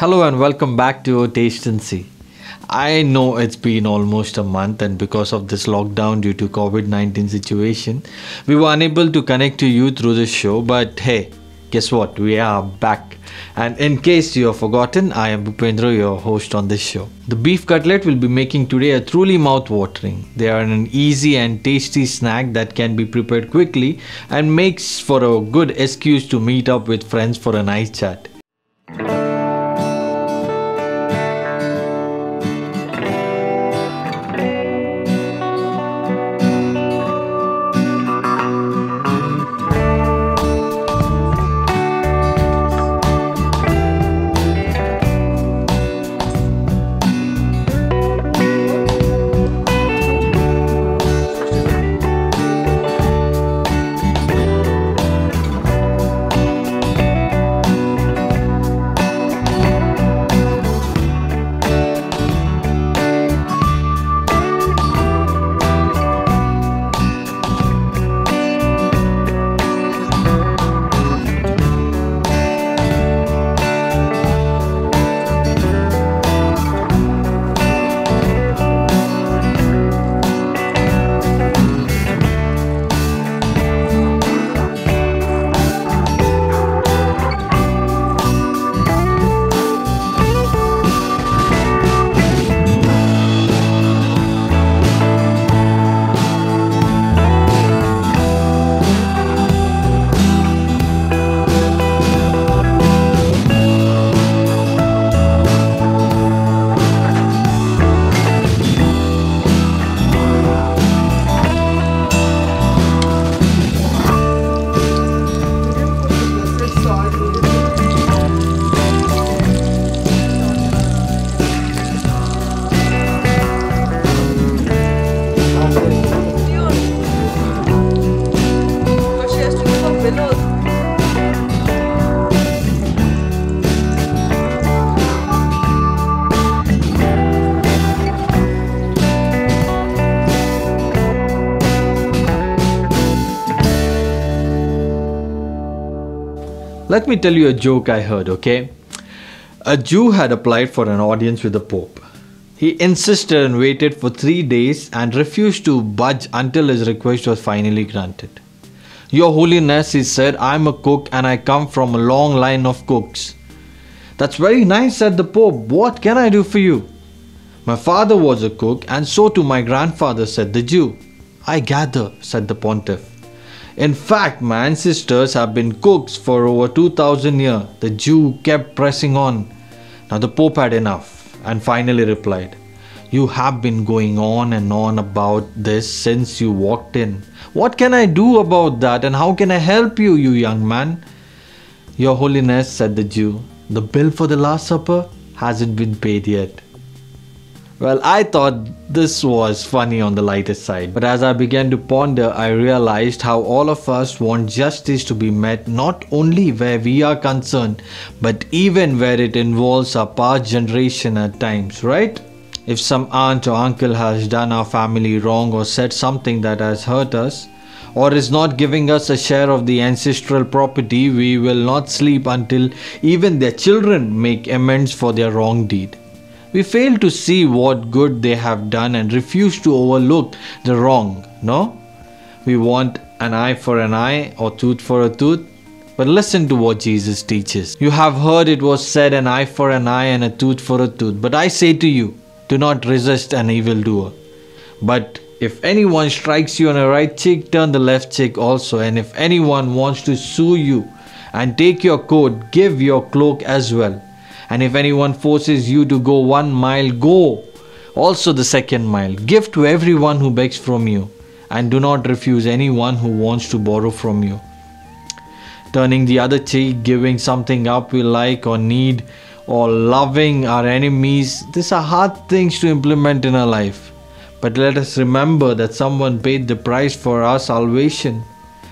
Hello and welcome back to Taste and See. I know it's been almost a month, and because of this lockdown due to COVID-19 situation, we were unable to connect to you through the show. But hey, guess what? We are back. And in case you have forgotten, I am Bhupendra, your host on this show. The beef cutlet we'll be making today are truly mouth-watering. They are an easy and tasty snack that can be prepared quickly and makes for a good excuse to meet up with friends for a nice chat. Let me tell you a joke I heard, okay? A Jew had applied for an audience with the Pope. He insisted and waited for 3 days and refused to budge until his request was finally granted. Your Holiness, he said, I'm a cook and I come from a long line of cooks. That's very nice, said the Pope. What can I do for you? My father was a cook and so too my grandfather, said the Jew. I gather, said the Pontiff. In fact, my ancestors have been cooks for over 2000 years. The Jew kept pressing on. Now the Pope had enough and finally replied, you have been going on and on about this since you walked in. What can I do about that and how can I help you, you young man? Your Holiness, said the Jew, the bill for the Last Supper hasn't been paid yet. Well, I thought this was funny on the lighter side, but as I began to ponder, I realized how all of us want justice to be met not only where we are concerned, but even where it involves our past generation at times, right? If some aunt or uncle has done our family wrong or said something that has hurt us, or is not giving us a share of the ancestral property, we will not sleep until even their children make amends for their wrong deed. We fail to see what good they have done and refuse to overlook the wrong, no? We want an eye for an eye or tooth for a tooth. But listen to what Jesus teaches. You have heard it was said, an eye for an eye and a tooth for a tooth. But I say to you, do not resist an evildoer. But if anyone strikes you on the right cheek, turn the left cheek also. And if anyone wants to sue you and take your coat, give your cloak as well. And if anyone forces you to go 1 mile, go also the 2nd mile. Give to everyone who begs from you, and do not refuse anyone who wants to borrow from you. Turning the other cheek, giving something up we like or need, or loving our enemies, these are hard things to implement in our life. But let us remember that someone paid the price for our salvation.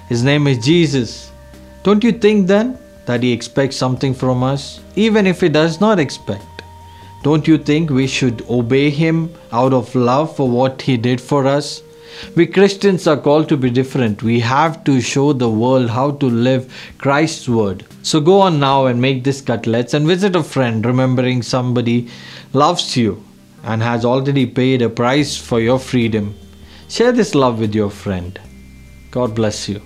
His name is Jesus. Don't you think then that he expects something from us, even if he does not expect? Don't you think we should obey him out of love for what he did for us? We Christians are called to be different. We have to show the world how to live Christ's word. So go on now and make this cutlets and visit a friend, remembering somebody loves you and has already paid a price for your freedom. Share this love with your friend. God bless you.